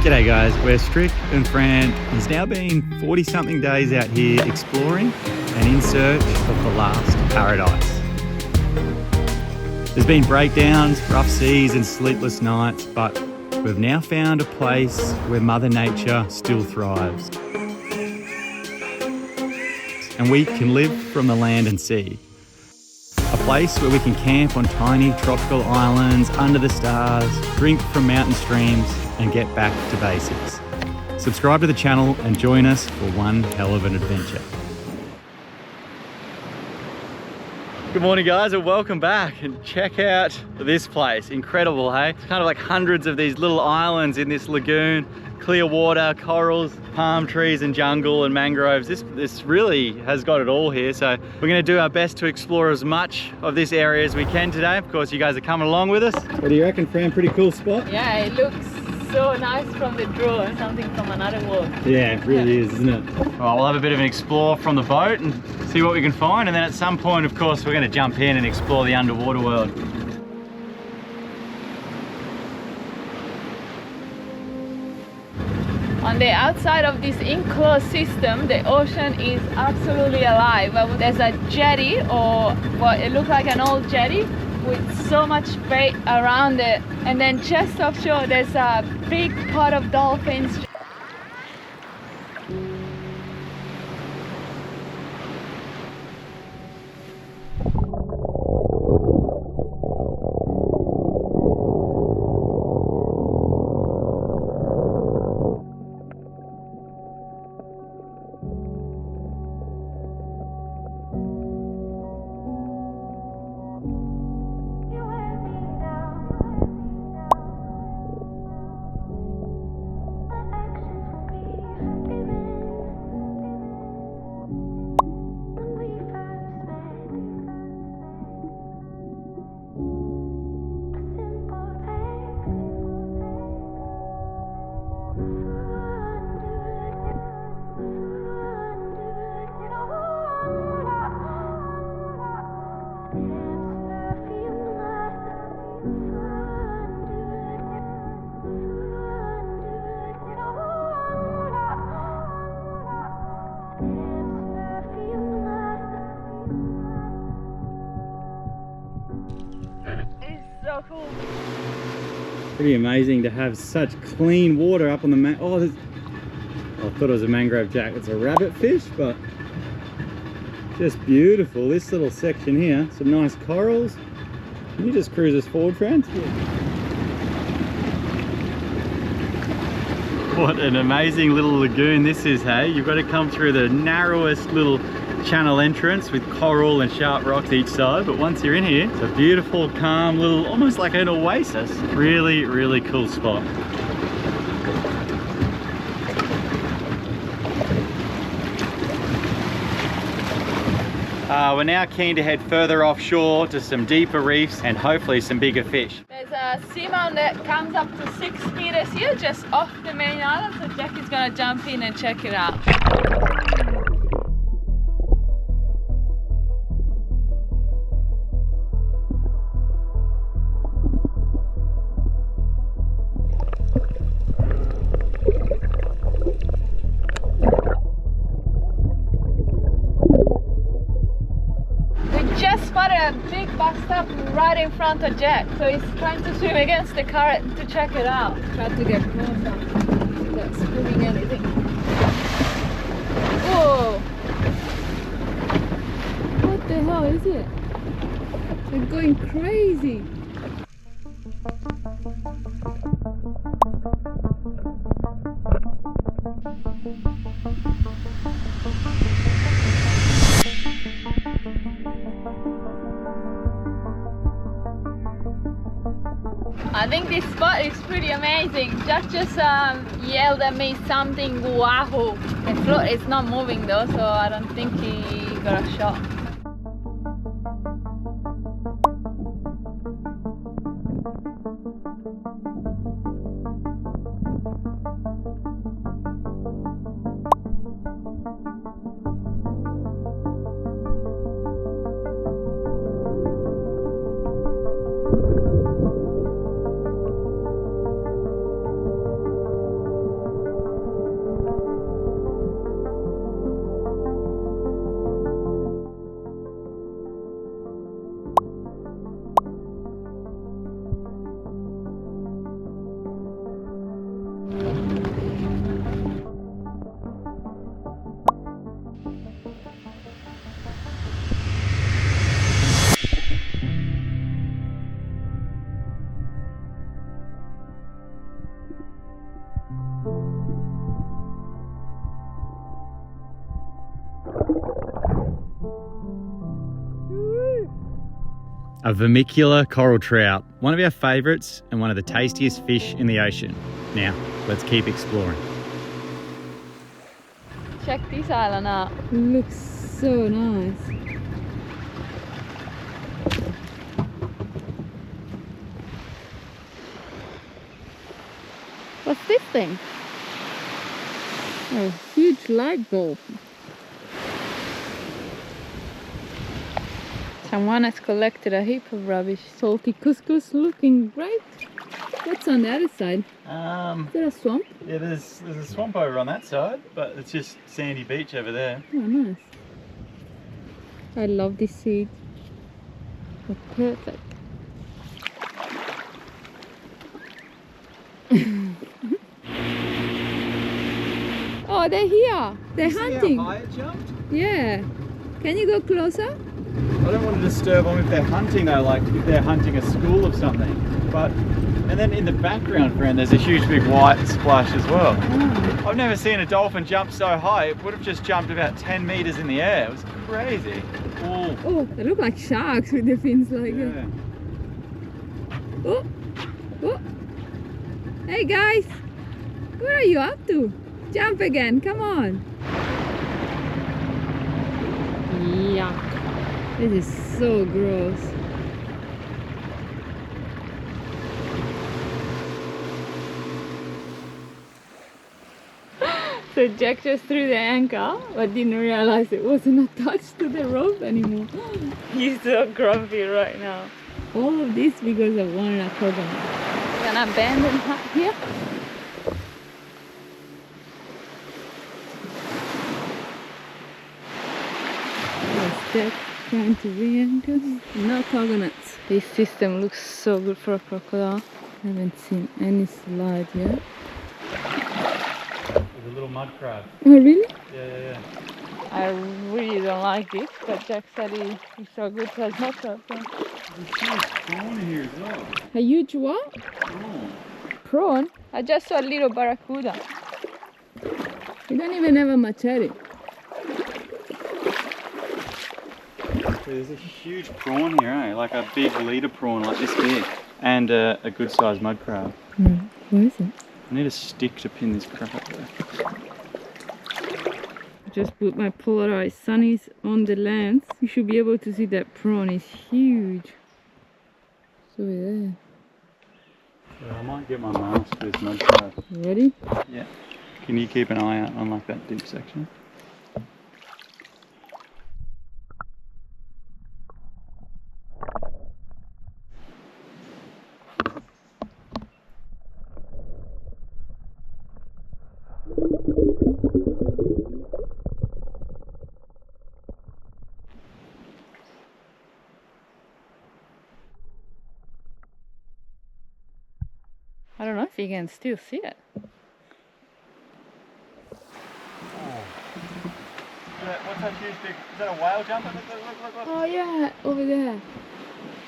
G'day guys, we're Strick and Fran. It's now been 40 something days out here exploring and in search of the last paradise. There's been breakdowns, rough seas and sleepless nights, but we've now found a place where Mother Nature still thrives. And we can live from the land and sea. A place where we can camp on tiny tropical islands under the stars, drink from mountain streams and get back to basics. Subscribe to the channel and join us for one hell of an adventure. Good morning guys and welcome back, and check out this place. Incredible, hey? It's kind of like hundreds of these little islands in this lagoon, clear water, corals, palm trees and jungle and mangroves. This really has got it all here, so we're going to do our best to explore as much of this area as we can today. Of course, you guys are coming along with us. What do you reckon, Fran? Pretty cool spot? Yeah, it looks so nice from the drone, something from another world. Yeah, it really is, isn't it? Well, we'll have a bit of an explore from the boat and see what we can find, and then at some point, of course, we're going to jump in and explore the underwater world. On the outside of this enclosed system, the ocean is absolutely alive. There's a jetty, or what it looks like an old jetty, with so much bait around it. And then just offshore, there's a big pod of dolphins. So cool. Pretty amazing to have such clean water up on the I thought it was a mangrove jack. It's a rabbit fish, but just beautiful. This little section here, some nice corals. Can you just cruise us forward, Fran? What an amazing little lagoon this is, hey? You've got to come through the narrowest little channel entrance with coral and sharp rocks each side, but once you're in here, it's a beautiful, calm little, almost like an oasis. Really, really cool spot. We're now keen to head further offshore to some deeper reefs and hopefully some bigger fish. There's a seamount that comes up to 6 meters here, just off the main island, so Jack is gonna jump in and check it out. A big bus stop right in front of Jack, so he's trying to swim against the current to check it out. Try to get closer without spilling anything. Whoa! What the hell is it? They're going crazy. I think this spot is pretty amazing. Jack just yelled at me something wahoo. The float is not moving though, so I don't think he got a shot. A vermicular coral trout, one of our favourites and one of the tastiest fish in the ocean. Now, let's keep exploring. Check this island out. It looks so nice. What's this thing? A huge light bulb. Someone has collected a heap of rubbish. Salty couscous looking great. What's on the other side? Is there a swamp? Yeah, there's a swamp over on that side, but it's just sandy beach over there. Oh, nice. I love this seed. They're perfect. Oh, they're here. They're hunting. See how high it jumped? Yeah. Can you go closer? I don't want to disturb them if they're hunting though, like if they're hunting a school of something. But, and then in the background, Fran, there's a huge big white splash as well. Oh. I've never seen a dolphin jump so high. It would have just jumped about 10 meters in the air. It was crazy. Oh, Oh, they look like sharks with the fins like yeah. Oh, oh. Hey guys, what are you up to? Jump again, come on. Yuck. This is so gross. So Jack just threw the anchor, but didn't realize it wasn't attached to the rope anymore. He's so grumpy right now. All of this because of one coconut. We're gonna abandon hut here. Jack trying to re-enter. No coconuts. This system looks so good for a crocodile. I haven't seen any slide yet. There's a little mud crab. Oh really? Yeah. I really don't like it, but Jack said he's so good for his mud crab. There's a huge prawn here as well. A huge what? Prawn. Prawn? I just saw a little barracuda. You don't even have a machete. There's a huge prawn here, eh? Like a big leader prawn, like this big. And a good sized mud crab. Where is it? I need a stick to pin this crap up there. I just put my polarized sunnies on the lens. You should be able to see that prawn is huge. It's over there. So I might get my mask for this mud crab. Ready? Yeah. Can you keep an eye out on like that deep section? I don't know if you can still see it. What's that huge big, is that a whale jumping? Look. Oh yeah, over there.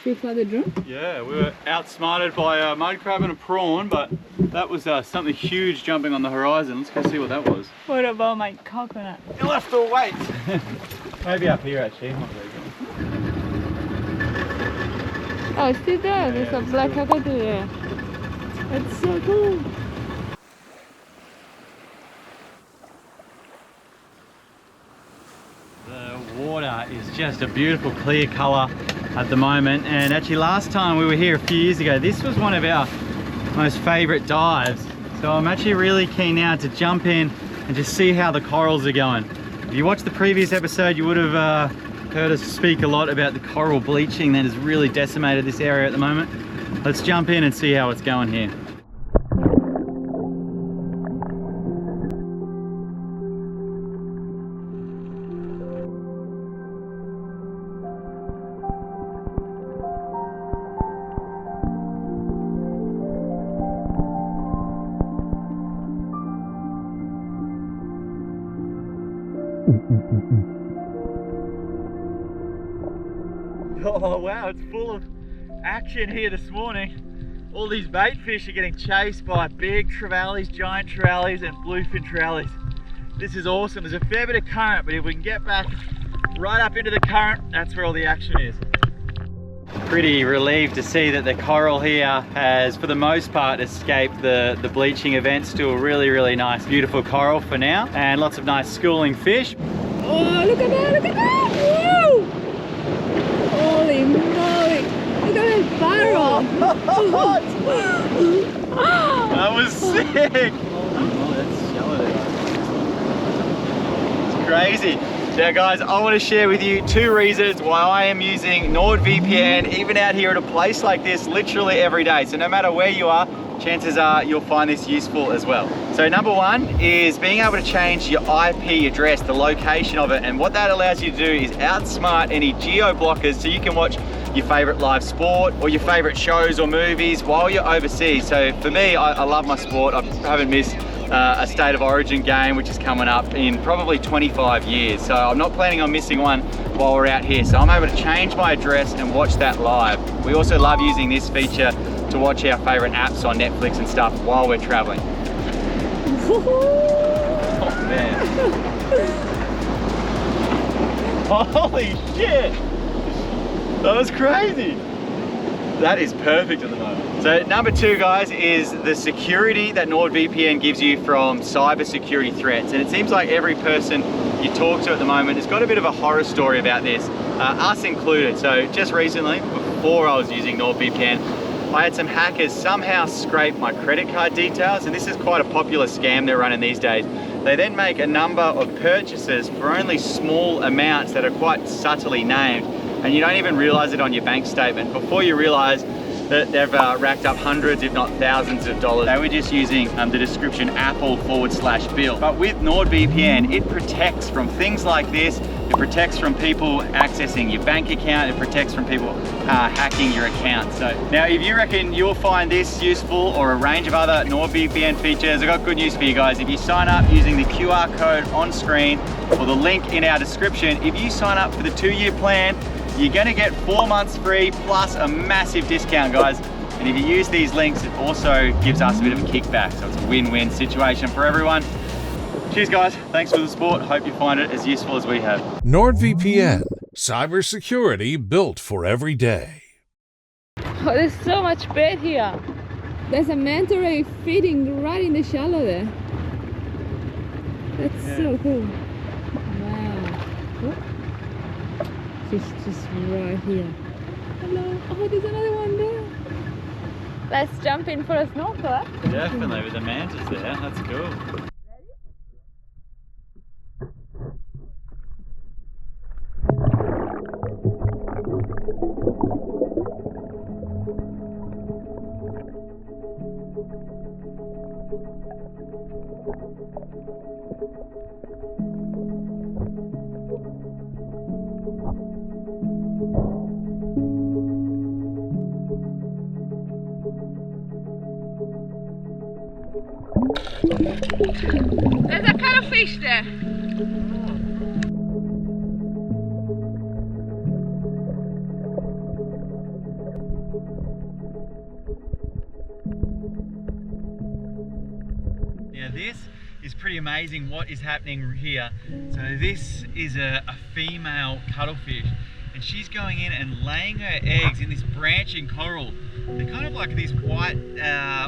Should we fly the drone? Yeah, we were outsmarted by a mud crab and a prawn, but that was something huge jumping on the horizon. Let's go see what that was. What about my coconut? You'll have to wait. Maybe up here actually. Not very good. Oh, it's still there. There's a black cockatoo there. That's so cool. The water is just a beautiful clear colour at the moment, and actually last time we were here a few years ago, this was one of our most favourite dives. So I'm actually really keen now to jump in and just see how the corals are going. If you watched the previous episode, you would have heard us speak a lot about the coral bleaching that has really decimated this area at the moment. Let's jump in and see how it's going here. Oh wow, it's full of action here this morning. All these bait fish are getting chased by big trevallies, giant trevallies and bluefin trevallies. This is awesome. There's a fair bit of current, but if we can get back right up into the current, that's where all the action is. Pretty relieved to see that the coral here has, for the most part, escaped the bleaching event. Still really, really nice, beautiful coral for now, and lots of nice schooling fish. Oh, look at that, look at that! Whoa! Holy moly! Look at that barrel! That was sick! It's crazy. Now guys, I want to share with you 2 reasons why I am using NordVPN even out here at a place like this literally every day. So no matter where you are, chances are you'll find this useful as well. So number 1 is being able to change your IP address, the location of it, and what that allows you to do is outsmart any geo blockers so you can watch your favorite live sport or your favorite shows or movies while you're overseas. So for me, I love my sport. I haven't missed a State of Origin game, which is coming up in probably 25 years. So I'm not planning on missing one while we're out here. So I'm able to change my address and watch that live. We also love using this feature to watch our favorite apps on Netflix and stuff while we're traveling. Oh man. Holy shit. That was crazy. That is perfect at the moment. So number 2, guys, is the security that NordVPN gives you from cybersecurity threats. And it seems like every person you talk to at the moment has got a bit of a horror story about this, us included. So just recently, before I was using NordVPN, I had some hackers somehow scrape my credit card details, and this is quite a popular scam they're running these days. They then make a number of purchases for only small amounts that are quite subtly named, and you don't even realize it on your bank statement. Before you realize that they've racked up hundreds, if not thousands of dollars. They were just using the description Apple/Bill. But with NordVPN, it protects from things like this. It protects from people accessing your bank account. It protects from people hacking your account. So now, if you reckon you'll find this useful or a range of other NordVPN features, I've got good news for you guys. If you sign up using the QR code on screen or the link in our description, if you sign up for the 2-year plan, you're gonna get 4 months free plus a massive discount, guys. And if you use these links, it also gives us a bit of a kickback. So it's a win-win situation for everyone. Cheers, guys. Thanks for the support. Hope you find it as useful as we have. NordVPN, cybersecurity built for every day. Oh, there's so much bait here. There's a manta ray feeding right in the shallow there. That's so cool. Wow. Oh. She's just right here. Hello. Oh, there's another one there. Let's jump in for a snorkel. Definitely, with the mantas there. That's cool. There's a cuttlefish there. Now this is pretty amazing what is happening here. So this is a female cuttlefish, and she's going in and laying her eggs in this branching coral. They're kind of like these white,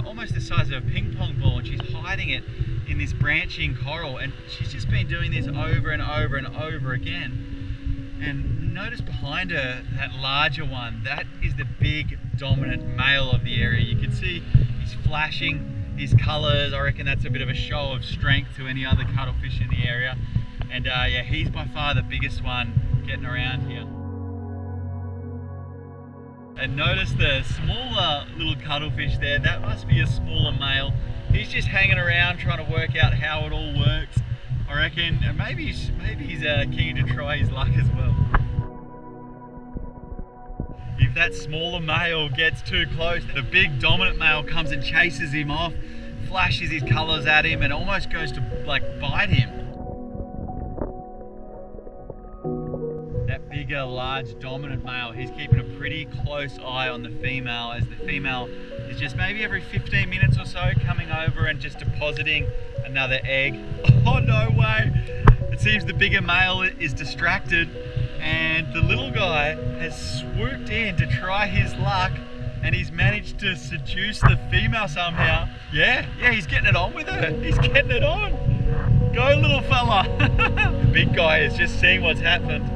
almost the size of a ping pong ball, and she's hiding it in this branching coral, and she's just been doing this over and over and over again. And notice behind her, that larger one, that is the big dominant male of the area. You can see he's flashing his colors. I reckon that's a bit of a show of strength to any other cuttlefish in the area. And yeah, he's by far the biggest one getting around here. And notice the smaller little cuttlefish there, that must be a smaller male. He's just hanging around trying to work out how it all works. I reckon maybe he's keen to try his luck as well. If that smaller male gets too close, the big dominant male comes and chases him off, flashes his colors at him, and almost goes to like bite him. That bigger, large, dominant male, he's keeping a pretty close eye on the female, as the female is just maybe every 15 minutes or so coming over and just depositing another egg. Oh, no way. It seems the bigger male is distracted and the little guy has swooped in to try his luck, and he's managed to seduce the female somehow. Yeah, he's getting it on with her. He's getting it on. Go, little fella. The big guy is just seeing what's happened.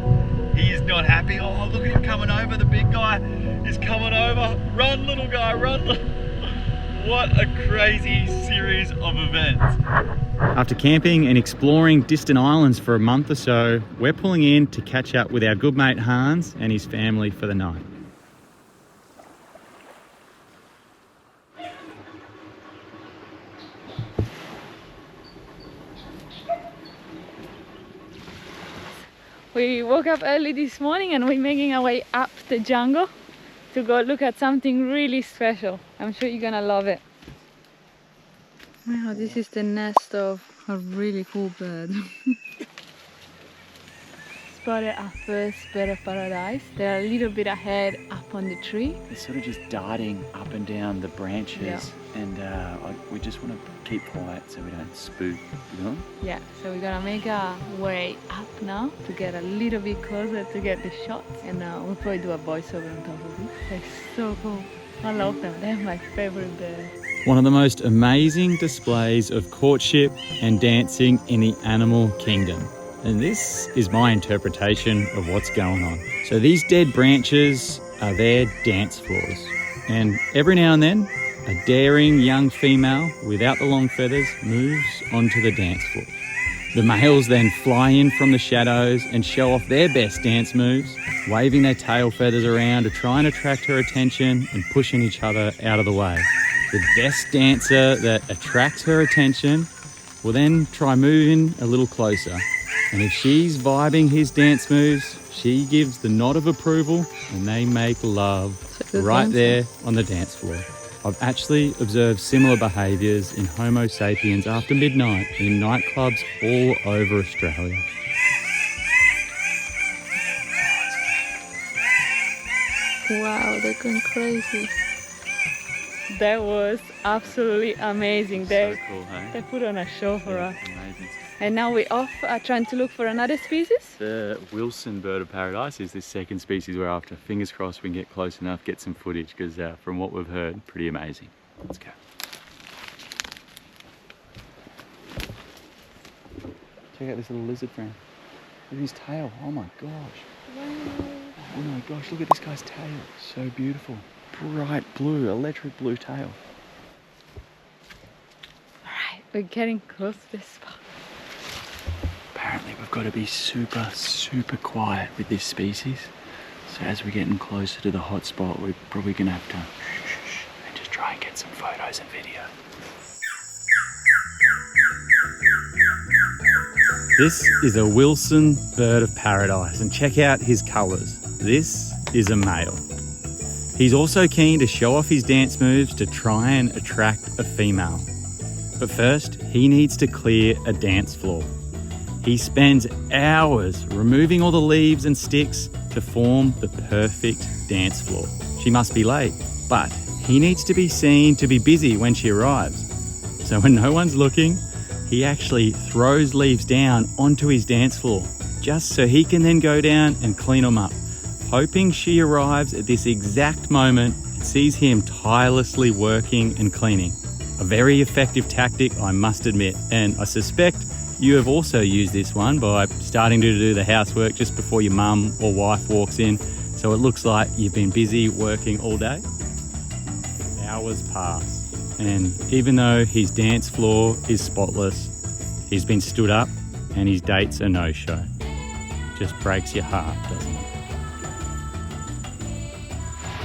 He is not happy. Oh, look at him coming over. The big guy is coming over. Run, little guy, run. What a crazy series of events. After camping and exploring distant islands for a month or so, we're pulling in to catch up with our good mate Hans and his family for the night. We woke up early this morning and we're making our way up the jungle to go look at something really special. I'm sure you're gonna love it. Wow, this is the nest of a really cool bird. Spotted our first bird of paradise. They're a little bit ahead up on the tree. They're sort of just darting up and down the branches, and we just want to keep quiet so we don't spook them. Yeah, so we're gonna make our way up now to get a little bit closer to get the shots, and we'll probably do a voiceover on top of it. They're so cool. I love them. They're my favorite birds. One of the most amazing displays of courtship and dancing in the animal kingdom. And this is my interpretation of what's going on. So these dead branches are their dance floors. And every now and then, a daring young female without the long feathers moves onto the dance floor. The males then fly in from the shadows and show off their best dance moves, waving their tail feathers around to try and attract her attention and pushing each other out of the way. The best dancer that attracts her attention will then try moving a little closer. And if she's vibing his dance moves, she gives the nod of approval and they make love right there on the dance floor. I've actually observed similar behaviours in Homo sapiens after midnight in nightclubs all over Australia. Wow, they're going crazy. That was absolutely amazing. So cool, hey? They put on a show for us. Amazing. And now we're off trying to look for another species. The Wilson bird of paradise is this second species we're after. Fingers crossed we can get close enough, get some footage, because from what we've heard, pretty amazing. Let's go. Check out this little lizard, Fran. Look at his tail. Oh my gosh. Wow. Oh my gosh, look at this guy's tail. So beautiful. Bright blue, electric blue tail. Alright, we're getting close to this spot. Apparently we've got to be super quiet with this species. So as we're getting closer to the hot spot, we're probably going to have to and just try and get some photos and video. This is a Wilson bird of paradise, and check out his colours. This is a male. He's also keen to show off his dance moves to try and attract a female. But first, he needs to clear a dance floor. He spends hours removing all the leaves and sticks to form the perfect dance floor. She must be late, but he needs to be seen to be busy when she arrives. So when no one's looking, he actually throws leaves down onto his dance floor, just so he can then go down and clean them up, hoping she arrives at this exact moment and sees him tirelessly working and cleaning. A very effective tactic, I must admit, and I suspect you have also used this one by starting to do the housework just before your mum or wife walks in, so it looks like you've been busy working all day. Hours pass, and even though his dance floor is spotless, he's been stood up and his date's a no-show. Just breaks your heart, doesn't it?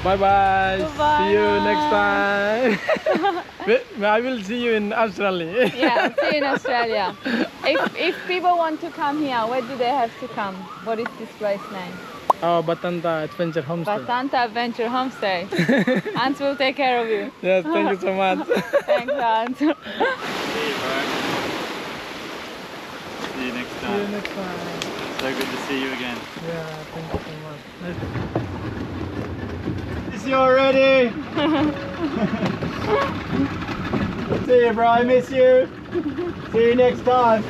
Bye-bye. Bye-bye. See you next time. I will see you in Australia. Yeah, see you in Australia. If people want to come here, where do they have to come? What is this place name? Batanta Adventure Homestay. Batanta Adventure Homestay. Hans will take care of you. Yes, thank you so much. Thanks, Hans. See you, bro. See you next time. See you next time. So good to see you again. Yeah, thank you so much. Miss you already. See you, bro. I miss you. See you next time.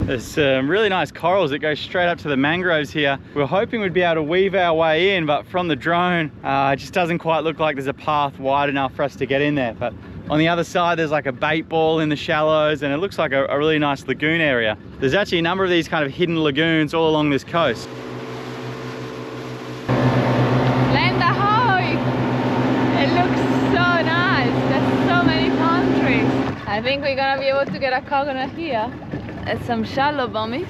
There's some really nice corals that go straight up to the mangroves here. We were hoping we'd be able to weave our way in, but from the drone, it just doesn't quite look like there's a path wide enough for us to get in there. But on the other side, there's like a bait ball in the shallows, and it looks like a really nice lagoon area. There's actually a number of these kind of hidden lagoons all along this coast. Land ahoy! It looks so nice. There's so many palm trees. I think we're gonna be able to get a coconut here at some shallow bummies.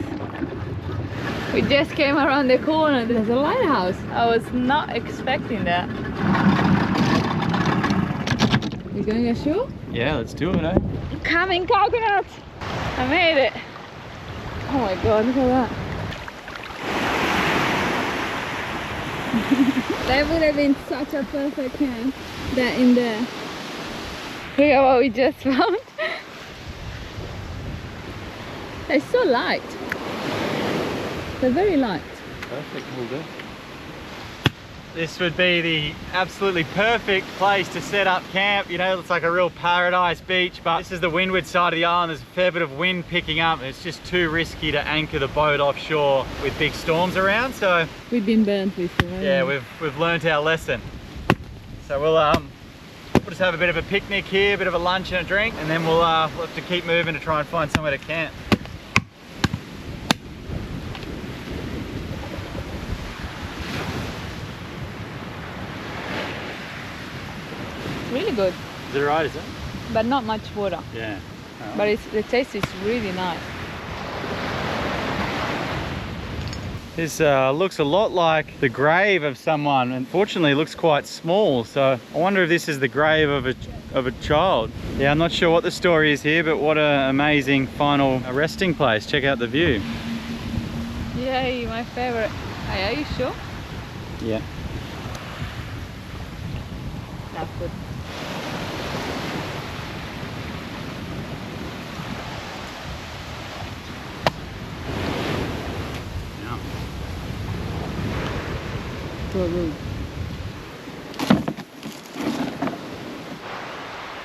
We just came around the corner. There's a lighthouse. I was not expecting that. You going ashore? Yeah, let's do it, eh? Coming coconut! I made it. Oh my god, look at that. That would have been such a perfect camp. That in there. Look at what we just found. They're so light. They're very light. Perfect, will do. This would be the absolutely perfect place to set up camp. You know, it's like a real paradise beach, but this is the windward side of the island. There's a fair bit of wind picking up. It's just too risky to anchor the boat offshore with big storms around. So We've been burnt before. yeah, we've learned our lesson. So we'll just have a bit of a picnic here, a bit of a lunch and a drink, and then we'll have to keep moving to try and find somewhere to camp. Really good, Is it right, is it? but not much water. Yeah. But the taste is really nice. This looks a lot like the grave of someone. Unfortunately, it looks quite small, so I wonder if this is the grave of a child. Yeah, I'm not sure what the story is here, but what an amazing final resting place. Check out the view. Yay, my favorite. Hey, are you sure? Yeah. That's good.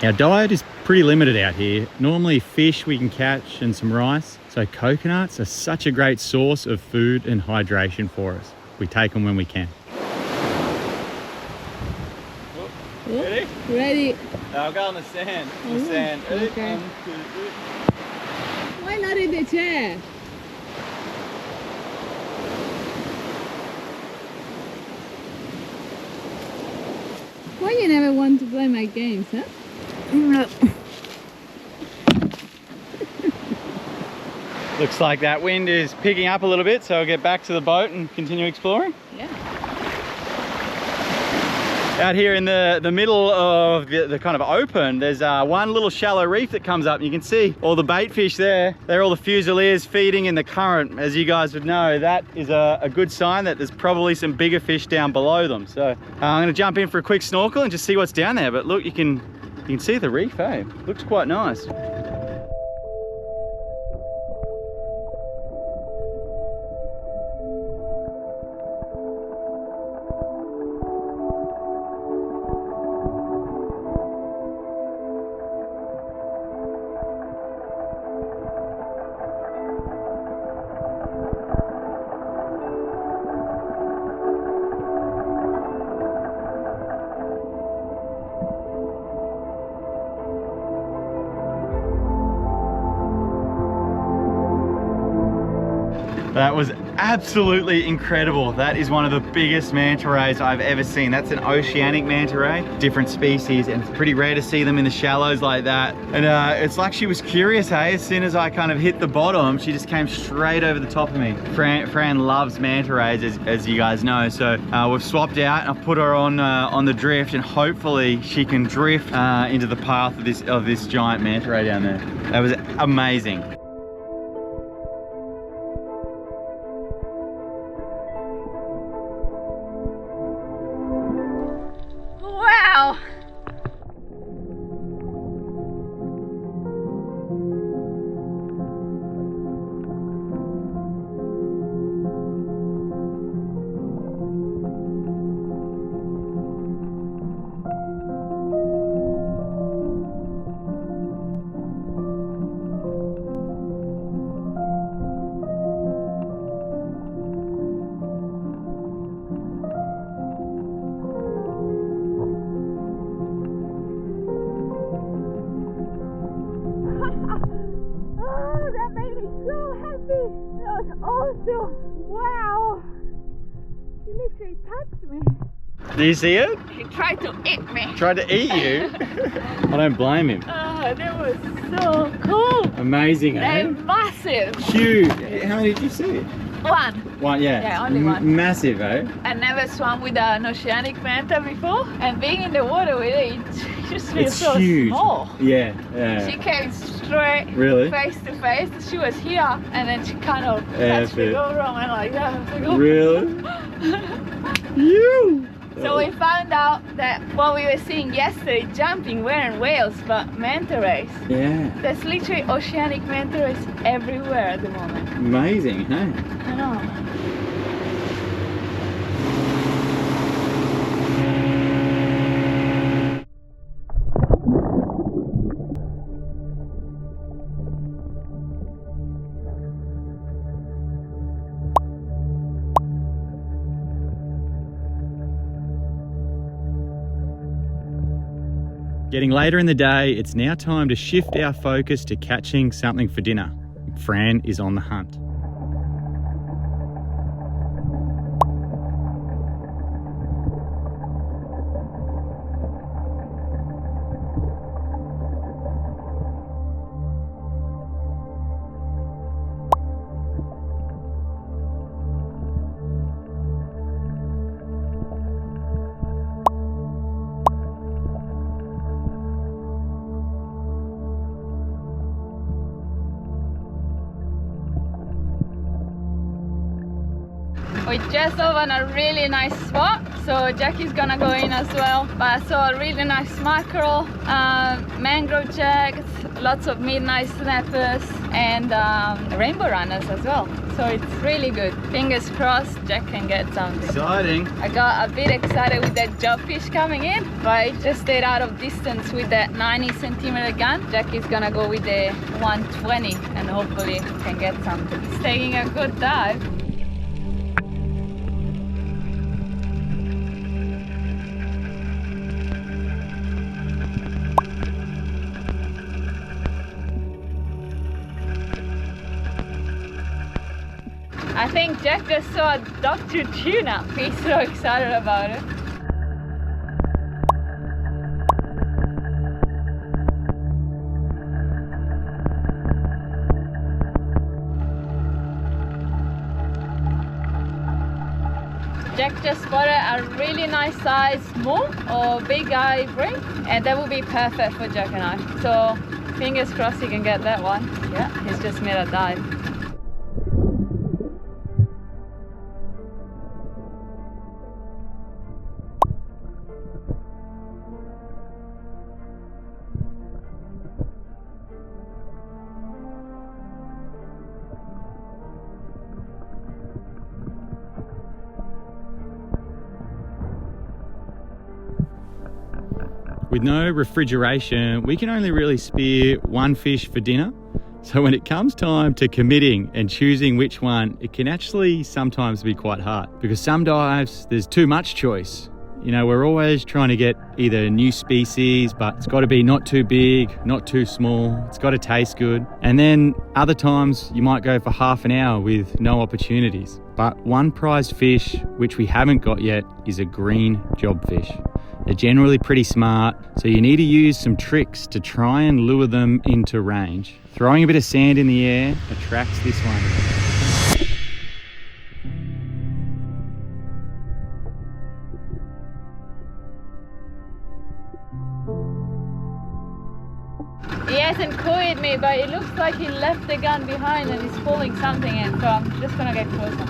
Our diet is pretty limited out here. Normally fish we can catch and some rice. So coconuts are such a great source of food and hydration for us. We take them when we can. Ready? Ready. I'll go on the sand. On the sand. Okay. Why not in the chair? Why you never want to play my games, huh? Looks like that wind is picking up a little bit, so I'll get back to the boat and continue exploring. Yeah. Out here in the middle of the kind of open, there's one little shallow reef that comes up. You can see all the bait fish there. They're all the fusiliers feeding in the current. As you guys would know, that is a good sign that there's probably some bigger fish down below them. So I'm gonna jump in for a quick snorkel and just see what's down there. But look, you can see the reef, eh? Looks quite nice. That was absolutely incredible. That is one of the biggest manta rays I've ever seen. That's an oceanic manta ray, different species, and it's pretty rare to see them in the shallows like that. And it's like she was curious, hey? As soon as I kind of hit the bottom, she just came straight over the top of me. Fran loves manta rays, as you guys know. So we've swapped out and I've put her on the drift, and hopefully she can drift into the path of this giant manta ray down there. That was amazing. Wow! that made me so happy. That was awesome. Wow. He literally touched me. Do you see it? He tried to eat me. Tried to eat you? I don't blame him. Oh, that was so cool. Amazing, They're eh? massive. Huge. How many did you see? One. One, yeah. Yeah, only one. Massive, eh? I never swam with an oceanic manta before, and being in the water with it, it just feels It's so huge. small. Yeah, yeah. She came straight, Really? face to face. She was here, and then she kind of touched me over and went like that. I was like, oh. Really? You! So we found out that what we were seeing yesterday jumping weren't whales, but manta rays. Yeah. There's literally oceanic manta rays everywhere at the moment. Amazing, hey? I know. Getting later in the day, it's now time to shift our focus to catching something for dinner. Fran is on the hunt. We just opened a really nice spot, so Jackie's gonna go in as well. But I saw a really nice mackerel, mangrove jacks, lots of midnight snappers, and rainbow runners as well. So it's really good. Fingers crossed Jack can get something. Exciting. I got a bit excited with that jobfish coming in, but it just stayed out of distance with that 90-centimeter gun. Jackie's gonna go with the 120 and hopefully can get something. He's taking a good dive. I think Jack just saw a Dr. Tuna. He's so excited about it. Jack just spotted a really nice size small or big eye bream, and that will be perfect for Jack and I. So fingers crossed he can get that one. Yeah, he's just made a dive. With no refrigeration, we can only really spear one fish for dinner. So when it comes time to committing and choosing which one, it can actually sometimes be quite hard because some dives, there's too much choice. You know, we're always trying to get either a new species, but it's got to be not too big, not too small. It's got to taste good. And then other times you might go for half an hour with no opportunities. But one prized fish, which we haven't got yet, is a green jobfish. They're generally pretty smart, so you need to use some tricks to try and lure them into range. Throwing a bit of sand in the air attracts this one. He hasn't cooed me, but it looks like he left the gun behind and he's pulling something in, so I'm just gonna get closer.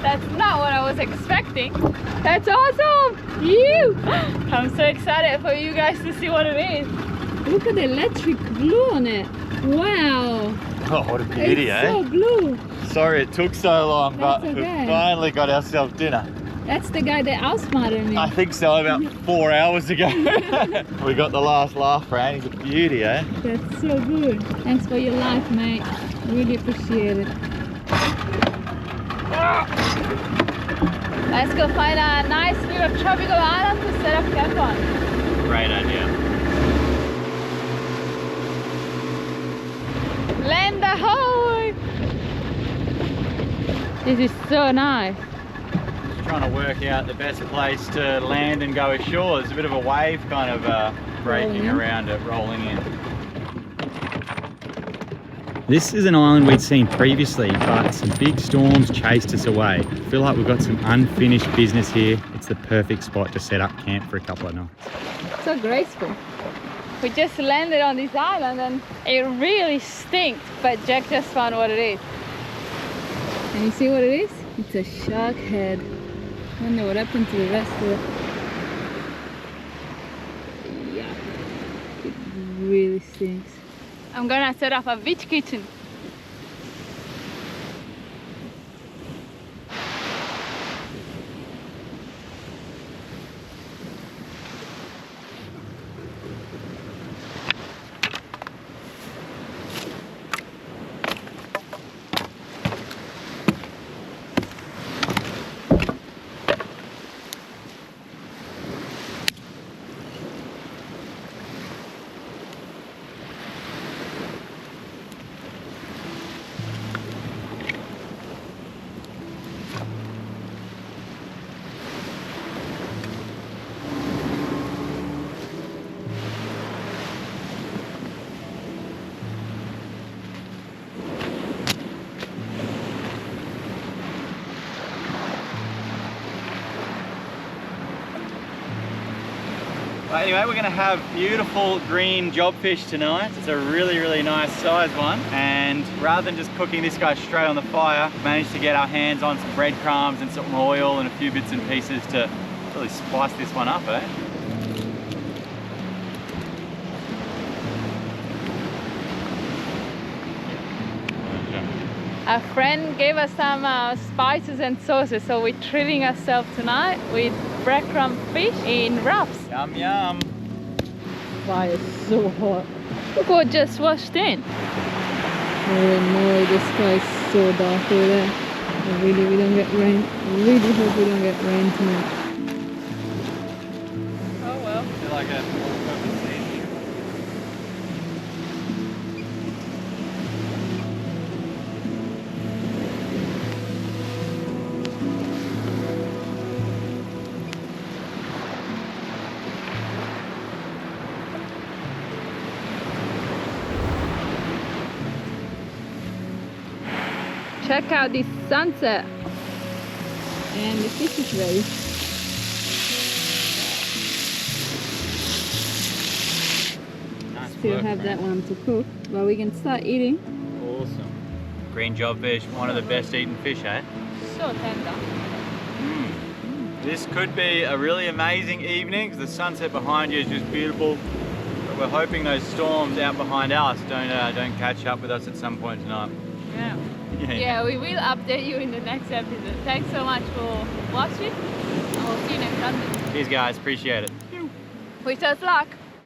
That's not what I was expecting. That's awesome! I'm so excited for you guys to see what it is. Look at the electric glue on it. Wow. Oh, what a beauty, it's so blue. Sorry it took so long, That's but okay. we finally got ourselves dinner. That's the guy that outsmarted me. I think so, about 4 hours ago. We got the last laugh, Fran. He's a beauty, eh? That's so good. Thanks for your life, mate. Really appreciate it. Let's go find a nice little tropical island to set up camp on. Great idea. Land ahoy! This is so nice. Just trying to work out the best place to land and go ashore. There's a bit of a wave kind of breaking around it, rolling in. This is an island we'd seen previously, but some big storms chased us away. I feel like we've got some unfinished business here. It's the perfect spot to set up camp for a couple of nights. So graceful. We just landed on this island and it really stinks, but Jack just found what it is. And you see what it is? It's a shark head. I wonder what happened to the rest of it. Yeah, it really stinks. I'm gonna set up a beach kitchen. Well, anyway, we're going to have beautiful green jobfish tonight. It's a really, really nice size one. And rather than just cooking this guy straight on the fire, we managed to get our hands on some breadcrumbs and some oil and a few bits and pieces to really spice this one up, eh? A friend gave us some spices and sauces, so we're treating ourselves tonight with breadcrumb fish in wraps. Yum, yum. Fire is so hot. Look what just washed in. Oh no, the sky is so dark over there. We don't get rain. I really hope we don't get rain tonight. Oh well. I feel like a all-purpose scene. Check out this sunset. And the fish is ready. Nice Still work, have that one to cook, but we can start eating. Awesome. Green jobfish, one of the best eaten fish, eh? So tender. This could be a really amazing evening because the sunset behind you is just beautiful. But we're hoping those storms out behind us don't catch up with us at some point tonight. Yeah. Yeah, we will update you in the next episode. Thanks so much for watching. I will see you next Sunday. Cheers guys, appreciate it. Wish us luck.